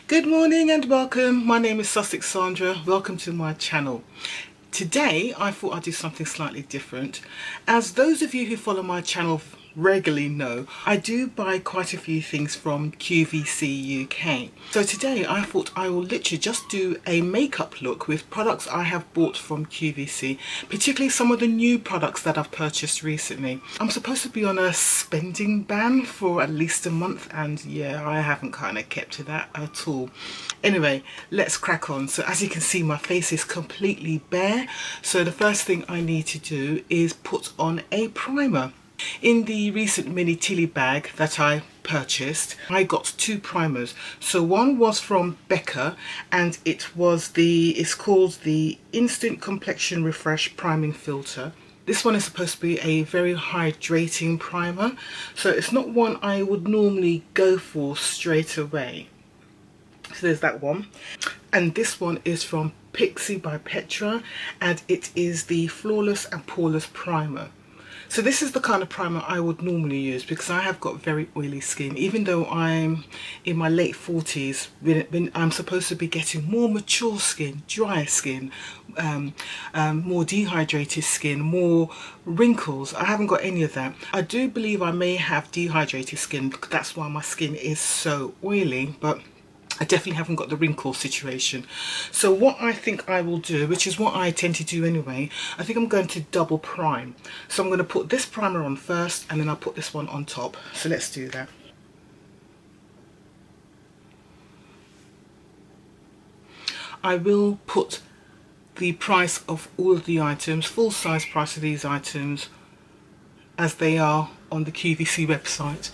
Good morning and welcome. My name is Sussex Sandra. Welcome to my channel. Today I thought I'd do something slightly different. As those of you who follow my channel regularly know, I do buy quite a few things from QVCUK. So today I thought I will literally just do a makeup look with products I have bought from QVC, particularly some of the new products that I've purchased recently. I'm supposed to be on a spending ban for at least a month, and yeah, I haven't kind of kept to that at all. Anyway, let's crack on. So as you can see, my face is completely bare, so the first thing I need to do is put on a primer. In the recent mini Tili bag that I purchased, I got two primers. So one was from Becca, and it's called the Instant Complexion Refresh Priming Filter. This one is supposed to be a very hydrating primer, so it's not one I would normally go for straight away. So there's that one. And this one is from Pixi by Petra, and it is the Flawless and Poreless Primer. So this is the kind of primer I would normally use because I have got very oily skin. Even though I'm in my late 40s, when I'm supposed to be getting more mature skin, drier skin, more dehydrated skin, more wrinkles, I haven't got any of that. I do believe I may have dehydrated skin, that's why my skin is so oily, but I definitely haven't got the wrinkle situation. So what I think I will do, which is what I tend to do anyway, I think I'm going to double prime. So I'm going to put this primer on first and then I'll put this one on top. So let's do that. I will put the price of all of the items, full size price of these items, as they are on the QVC website.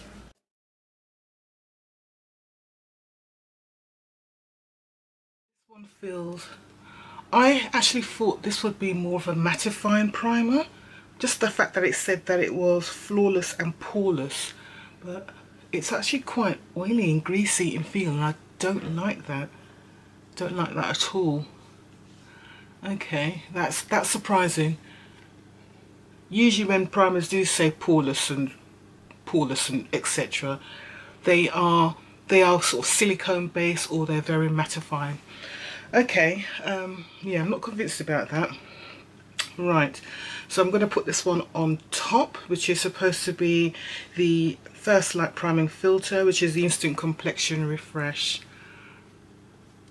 Feels, I actually thought this would be more of a mattifying primer, just the fact that it said that it was flawless and poreless, but it's actually quite oily and greasy in feel, and I don't like that. Don't like that at all. Okay, that's surprising. Usually when primers do say poreless and etc., they are sort of silicone based, or they're very mattifying. Okay, yeah, I'm not convinced about that. Right, so I'm going to put this one on top, which is supposed to be the First Light Priming Filter, which is the Instant Complexion Refresh.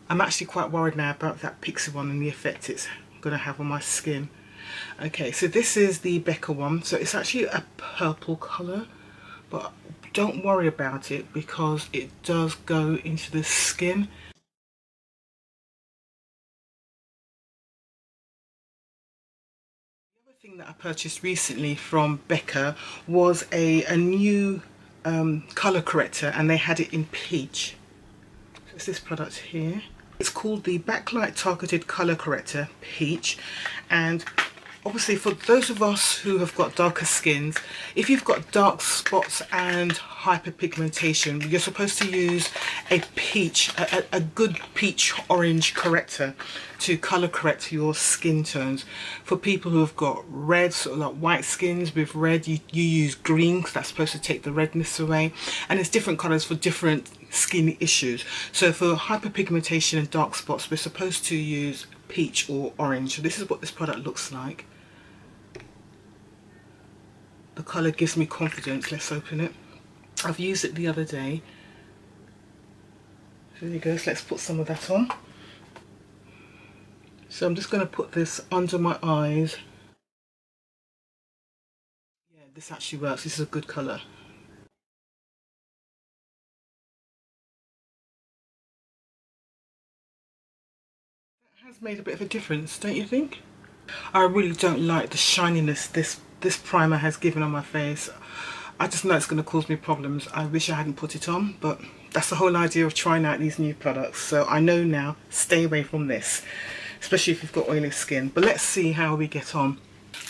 I'm actually quite worried now about that Pixi one and the effect it's going to have on my skin. Okay, so this is the Becca one, so it's actually a purple colour, but don't worry about it because it does go into the skin. Thing that I purchased recently from Becca was a new colour corrector, and they had it in peach. So it's this product here. It's called the Backlight Targeted Colour Corrector Peach, and obviously for those of us who have got darker skins, if you've got dark spots and hyperpigmentation, you're supposed to use a peach, a good peach orange corrector to colour correct your skin tones. For people who have got red, sort of like white skins with red, you use green because that's supposed to take the redness away, and it's different colours for different skin issues. So for hyperpigmentation and dark spots, we're supposed to use peach or orange. So this is what this product looks like. The colour gives me confidence. Let's open it. I've used it the other day. So there you go, so let's put some of that on. So I'm just going to put this under my eyes. Yeah, this actually works. This is a good colour. That has made a bit of a difference, don't you think? I really don't like the shininess this primer has given on my face. I just know it's going to cause me problems. I wish I hadn't put it on, but that's the whole idea of trying out these new products. So I know now, stay away from this, especially if you've got oily skin. But let's see how we get on.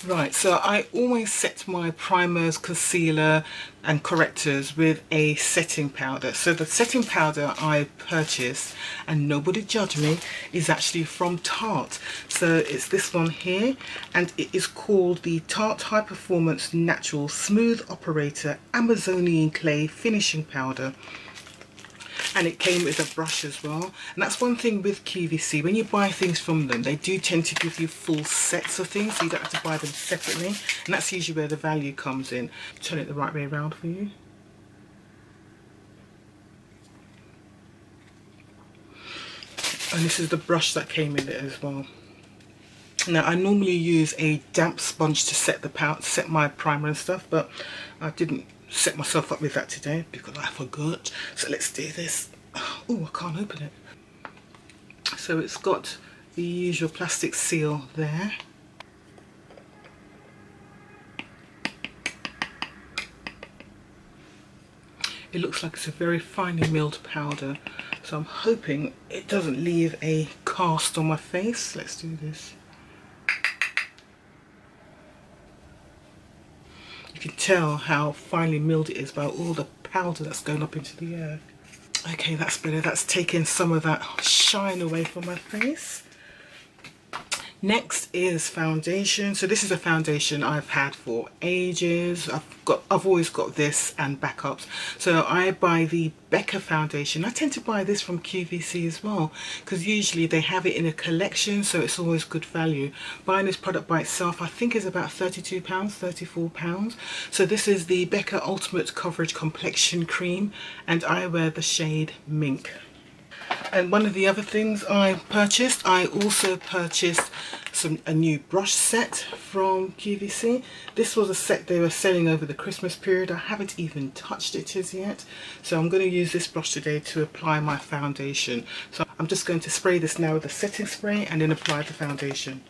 Right, so I always set my primers, concealer and correctors with a setting powder. So the setting powder I purchased, and nobody judge me, is actually from Tarte. So it's this one here, and it is called the Tarte High Performance Natural Smooth Operator Amazonian Clay Finishing Powder. And it came with a brush as well. And that's one thing with QVC, when you buy things from them, they do tend to give you full sets of things, so you don't have to buy them separately. And that's usually where the value comes in. Turn it the right way around for you. And this is the brush that came in it as well. Now I normally use a damp sponge to set set my primer and stuff, but I didn't set myself up with that today because I forgot. So let's do this. Oh, I can't open it. So it's got the usual plastic seal there. It looks like it's a very finely milled powder, so I'm hoping it doesn't leave a cast on my face. Let's do this. You can tell how finely milled it is by all the powder that's going up into the air. Okay, that's better. That's taken some of that shine away from my face. Next is foundation. So this is a foundation I've had for ages. I've always got this and backups. So I buy the Becca foundation. I tend to buy this from QVC as well, because usually they have it in a collection, so it's always good value. Buying this product by itself I think is about £32, £34. So this is the Becca Ultimate Coverage Complexion Cream, and I wear the shade Mink. And one of the other things I also purchased a new brush set from QVC. This was a set they were selling over the Christmas period. I haven't even touched it as yet. So I'm going to use this brush today to apply my foundation. So I'm just going to spray this now with a setting spray and then apply the foundation.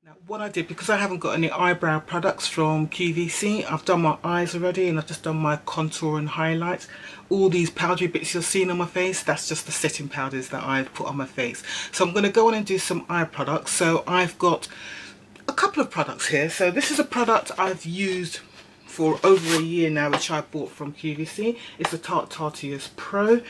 Now what I did, because I haven't got any eyebrow products from QVC, I've done my eyes already and I've just done my contour and highlight. All these powdery bits you're seeing on my face, that's just the setting powders that I've put on my face. So I'm going to go on and do some eye products. So I've got a couple of products here. So this is a product I've used for over a year now, which I bought from QVC. It's the Tarte Pro.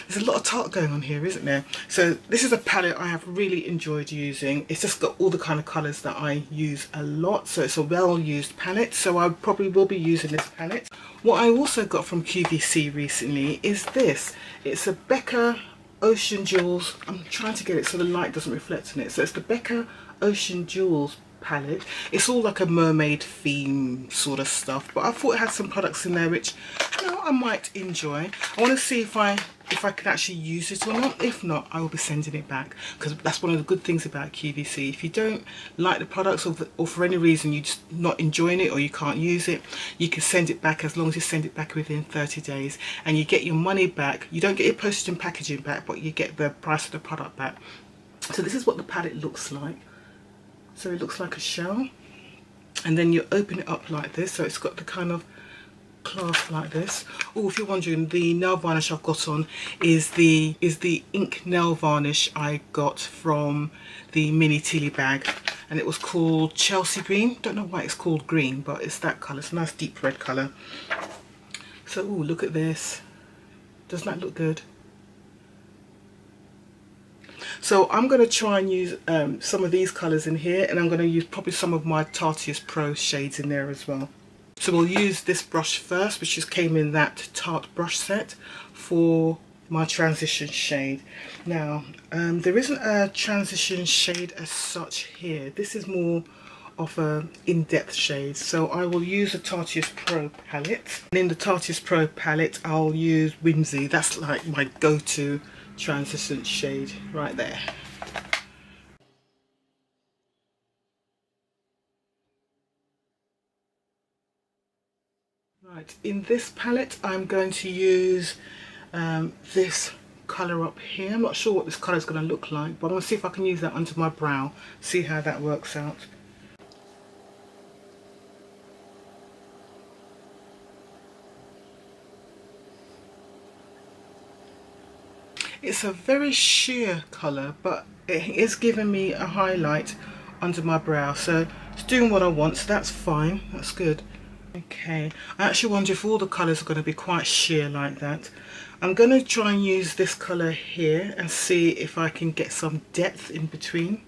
There's a lot of Tarte going on here, isn't there? So this is a palette I have really enjoyed using. It's just got all the kind of colours that I use a lot, so it's a well-used palette, so I probably will be using this palette. What I also got from QVC recently is this. It's a Becca Ocean Jewels. I'm trying to get it so the light doesn't reflect on it. So it's the Becca Ocean Jewels palette. It's all like a mermaid theme sort of stuff, but I thought it had some products in there which, you know, I might enjoy. I want to see if I can actually use it or not. If not, I will be sending it back, because that's one of the good things about QVC. If you don't like the products or for any reason you're just not enjoying it or you can't use it, you can send it back as long as you send it back within 30 days and you get your money back. You don't get your postage and packaging back, but you get the price of the product back. So this is what the palette looks like. So it looks like a shell, and then you open it up like this, so it's got the kind of clasp like this. Oh, if you're wondering, the nail varnish I've got on is the ink nail varnish I got from the mini Tili bag, and it was called Chelsea Green. Don't know why it's called green, but it's that colour. It's a nice deep red colour. So, oh, look at this. Doesn't that look good? So I'm going to try and use some of these colours in here, and I'm going to use probably some of my Tarte Pro shades in there as well. So we'll use this brush first, which just came in that Tarte brush set, for my transition shade. Now there isn't a transition shade as such here. This is more of a in-depth shade, so I will use the Tarte Pro palette. And in the Tarte Pro palette I'll use Whimsy. That's like my go-to translucent shade right there. Right, in this palette I'm going to use this colour up here. I'm not sure what this colour is going to look like, but I'm going to see if I can use that under my brow, see how that works out. It's a very sheer colour, but it is giving me a highlight under my brow, so it's doing what I want, so that's fine, that's good. Okay, I actually wonder if all the colours are going to be quite sheer like that. I'm going to try and use this colour here and see if I can get some depth in between.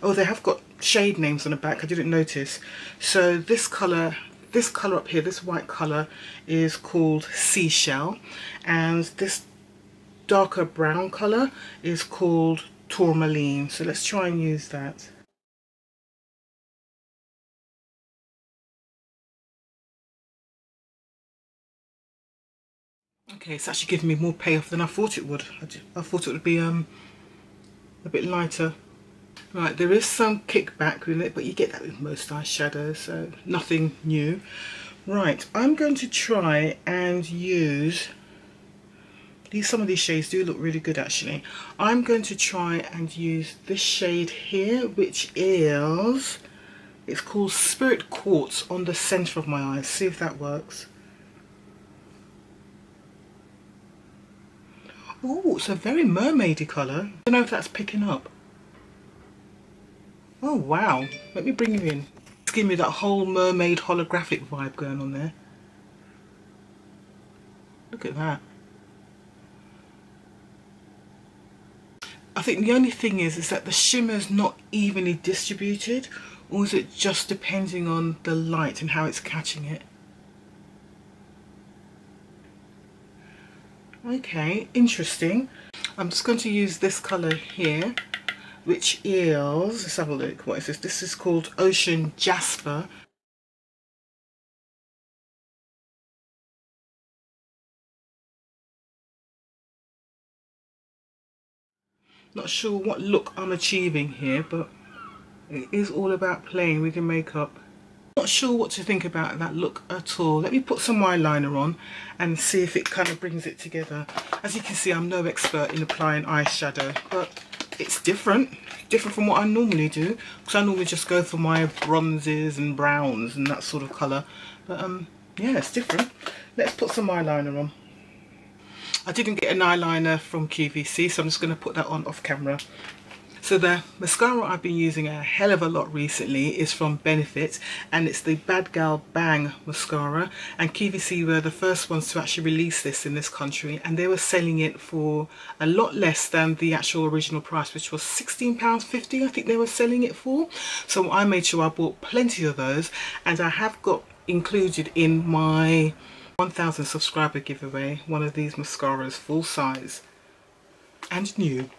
Oh, they have got shade names on the back, I didn't notice. So this colour up here, this white colour, is called Seashell, and this darker brown colour is called Tourmaline. So let's try and use that. Okay, it's actually giving me more payoff than I thought it would. I thought it would be a bit lighter. Right, there is some kickback with it, but you get that with most eyeshadows, so nothing new. Right, I'm going to try and use some of these shades do look really good actually. I'm going to try and use this shade here, which is, it's called Spirit Quartz, on the centre of my eyes. See if that works. Oh, it's a very mermaidy colour. I don't know if that's picking up. Oh wow, let me bring you in. It's giving me that whole mermaid holographic vibe going on there. Look at that. I think the only thing is that the shimmer's not evenly distributed, or is it just depending on the light and how it's catching it? Okay, interesting. I'm just going to use this colour here, which is, let's have a look, what is this? This is called Ocean Jasper. Not sure what look I'm achieving here, but it is all about playing with your makeup. Not sure what to think about that look at all. Let me put some eyeliner on and see if it kind of brings it together. As you can see, I'm no expert in applying eyeshadow, but it's different from what I normally do, because I normally just go for my bronzes and browns and that sort of colour. But yeah, it's different. Let's put some eyeliner on. I didn't get an eyeliner from QVC, so I'm just going to put that on off camera. So the mascara I've been using a hell of a lot recently is from Benefit, and it's the Badgal Bang Mascara, and QVC were the first ones to actually release this in this country, and they were selling it for a lot less than the actual original price, which was £16.50 I think they were selling it for. So I made sure I bought plenty of those, and I have got included in my 1000 subscriber giveaway one of these mascaras, full size and new.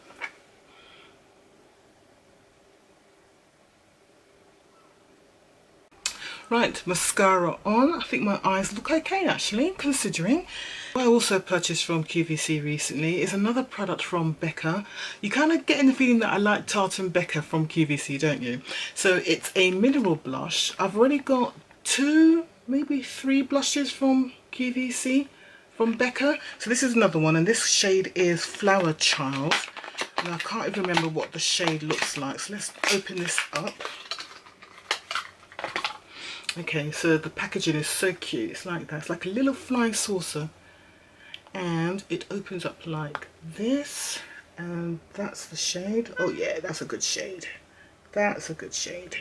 Right, mascara on. I think my eyes look okay actually, considering. What I also purchased from QVC recently is another product from Becca. You kind of get in the feeling that I like Tarte and Becca from QVC, don't you? So it's a mineral blush. I've already got 2, maybe 3 blushes from QVC from Becca. So this is another one, and this shade is Flower Child. And I can't even remember what the shade looks like. So let's open this up. Okay, so the packaging is so cute. It's like that. It's like a little flying saucer, and it opens up like this, and that's the shade. Oh yeah, that's a good shade. That's a good shade.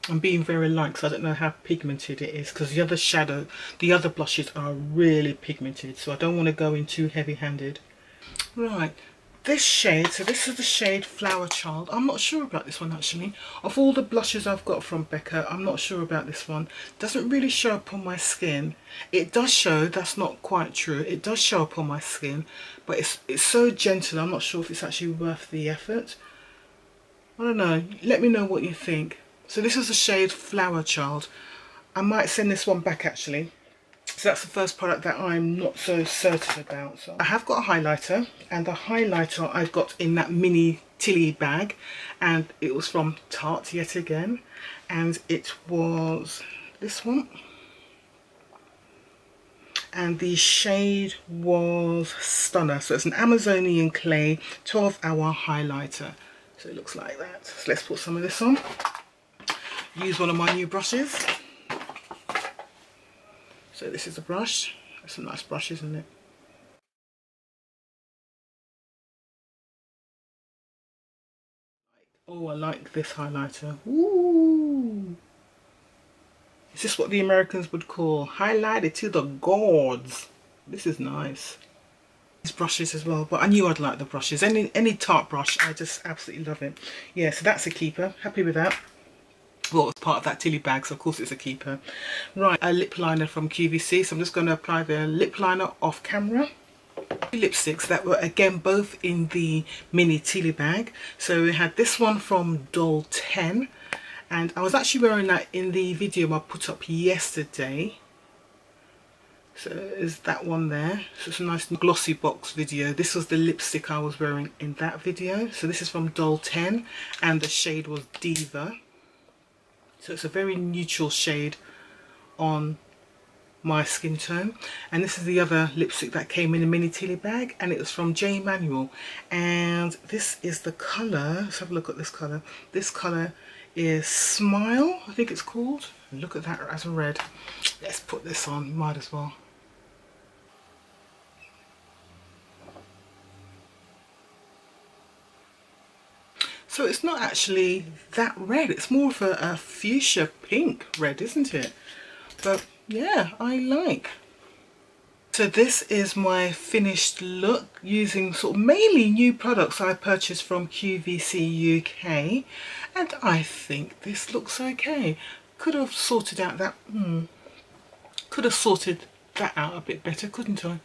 I'm being very light because I don't know how pigmented it is, because the other blushes are really pigmented, so I don't want to go in too heavy-handed. Right, this shade, so this is the shade Flower Child. I'm not sure about this one actually. Of all the blushes I've got from Becca, I'm not sure about this one. Doesn't really show up on my skin. It does show, that's not quite true, it does show up on my skin, but it's so gentle, I'm not sure if it's actually worth the effort. I don't know, let me know what you think. So this is the shade Flower Child. I might send this one back actually. So that's the first product that I'm not so certain about. So I have got a highlighter, and the highlighter I got in that mini Tili bag, and it was from Tarte yet again, and it was this one. And the shade was Stunner. So it's an Amazonian clay 12-hour highlighter. So it looks like that. So let's put some of this on. Use one of my new brushes. So this is a brush. That's a nice brush, isn't it? Oh, I like this highlighter. Ooh. Is this what the Americans would call highlighted to the gods? This is nice. These brushes as well, but I knew I'd like the brushes. Any Tarte brush, I just absolutely love it. Yeah, so that's a keeper. Happy with that. Well, it's part of that Tili bag, so of course it's a keeper. Right, a lip liner from QVC. So I'm just going to apply the lip liner off camera. Lipsticks that were again both in the mini Tili bag. So we had this one from Doll 10, and I was actually wearing that in the video I put up yesterday. So is that one there. So it's a nice glossy box video. This was the lipstick I was wearing in that video. So this is from Doll 10 and the shade was Diva. So it's a very neutral shade on my skin tone. And this is the other lipstick that came in a mini Tili bag, and it was from Manuel. And this is the colour. Let's have a look at this colour. This colour is Smile, I think it's called. Look at that as a red. Let's put this on, might as well. So it's not actually that red, it's more of a fuchsia pink red, isn't it? But yeah, I like. So this is my finished look using sort of mainly new products I purchased from QVCUK, and I think this looks okay. Could have sorted out that, could have sorted that out a bit better, couldn't I?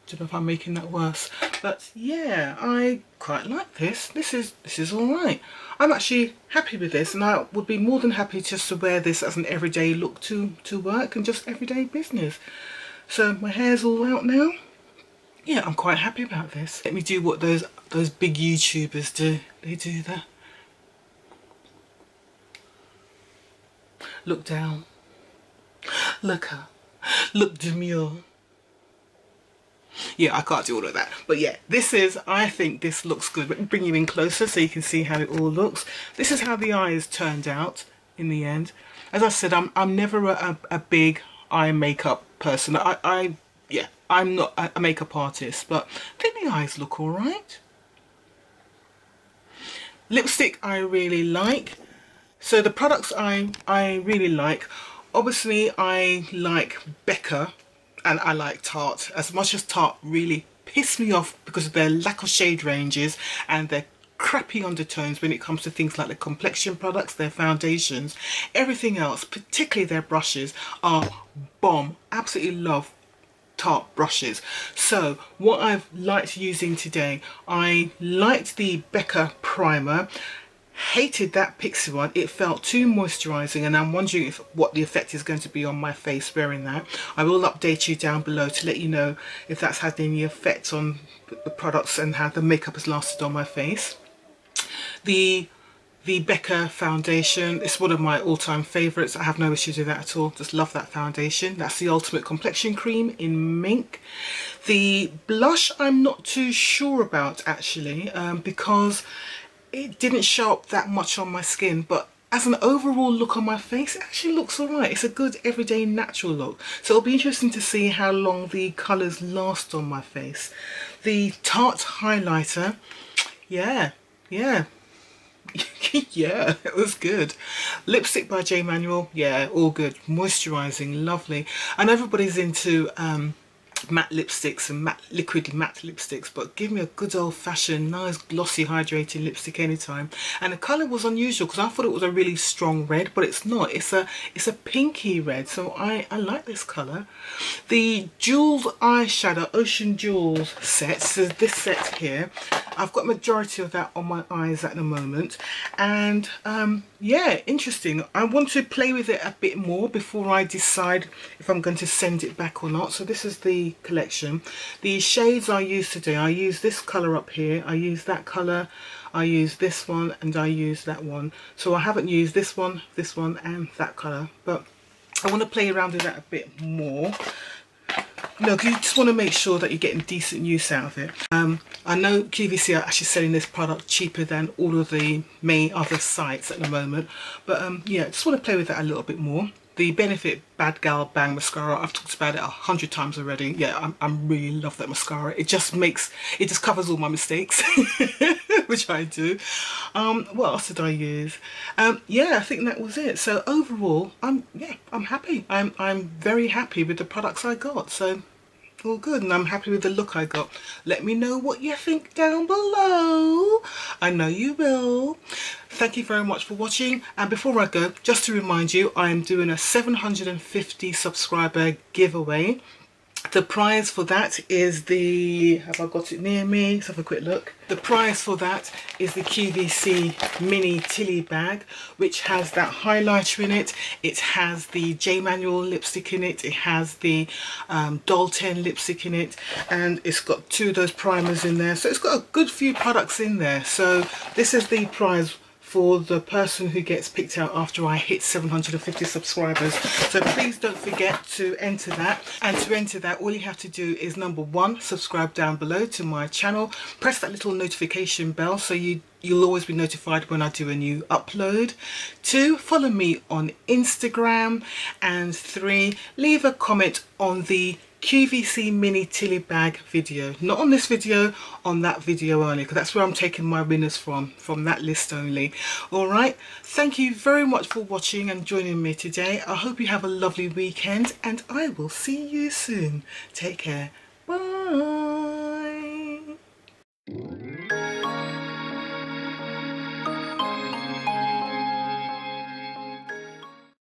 Don't know if I'm making that worse, but yeah, I quite like this. This is all right. I'm actually happy with this, and I would be more than happy just to wear this as an everyday look to work and just everyday business. So my hair's all out now. Yeah, I'm quite happy about this. Let me do what those big YouTubers do. They do that. Look down. Look up. Look demure. Yeah, I can't do all of that, but yeah, I think this looks good. Let me bring you in closer so you can see how it all looks. This is how the eyes turned out in the end. As I said, I'm never a big eye makeup person. I'm not a makeup artist, but I think the eyes look all right. Lipstick I really like. So the products I really like, obviously I like Becca. And I like Tarte, as much as Tarte really piss me off because of their lack of shade ranges and their crappy undertones when it comes to things like the complexion products, their foundations. Everything else, particularly their brushes, are bomb. Absolutely love Tarte brushes. So what I've liked using today, I liked the Becca primer. Hated that Pixi one. It felt too moisturising, and I'm wondering what the effect is going to be on my face wearing that. I will update you down below to let you know if that's had any effect on the products and how the makeup has lasted on my face. The Becca foundation is one of my all-time favourites. I have no issues with that at all. Just love that foundation. That's the Ultimate Complexion Cream in Mink. The blush I'm not too sure about actually, because it didn't show up that much on my skin, but as an overall look on my face, it actually looks alright. It's a good everyday natural look. So it'll be interesting to see how long the colours last on my face. The Tarte highlighter, yeah, yeah, it was good. Lipstick by Manuel, yeah, all good. Moisturising, lovely. And everybody's into matte lipsticks and liquid matte lipsticks, but give me a good old-fashioned nice glossy hydrated lipstick anytime. And the colour was unusual because I thought it was a really strong red, but it's not. It's a pinky red, so I like this colour. The jeweled eyeshadow Ocean Jewels set, so this set here, I've got majority of that on my eyes at the moment, and yeah, interesting. I want to play with it a bit more before I decide if I'm going to send it back or not. So this is the collection. The shades I use today, I use this colour up here, I use that colour, I use this one, and I use that one. So I haven't used this one and that colour, but I want to play around with that a bit more. No, you just want to make sure that you're getting decent use out of it. I know QVC are actually selling this product cheaper than all of the main other sites at the moment, but yeah, just want to play with that a little bit more. the Benefit Badgal Bang Mascara. I've talked about it 100 times already. Yeah, I really love that mascara. It just covers all my mistakes, which I do. What else did I use? Yeah, I think that was it. So overall, I'm happy. I'm very happy with the products I got. So all good, and I'm happy with the look I got. Let me know what you think down below. I know you will. Thank you very much for watching, and before I go, just to remind you, I am doing a 750 subscriber giveaway. The prize for that is the, have I got it near me? Let's have a quick look. The prize for that is the QVC Mini Tili bag, which has that highlighter in it. It has the J Manuel lipstick in it. It has the Doll 10 lipstick in it, and it's got 2 of those primers in there. So it's got a good few products in there. So this is the prize for the person who gets picked out after I hit 750 subscribers. So please don't forget to enter that. And to enter that, all you have to do is, number 1, subscribe down below to my channel. Press that little notification bell so you'll always be notified when I do a new upload. 2, follow me on Instagram. And 3, leave a comment on the QVC Mini Tili bag video. Not on this video, on that video only, because that's where I'm taking my winners from that list only. Alright, thank you very much for watching and joining me today. I hope you have a lovely weekend, and I will see you soon. Take care. Bye.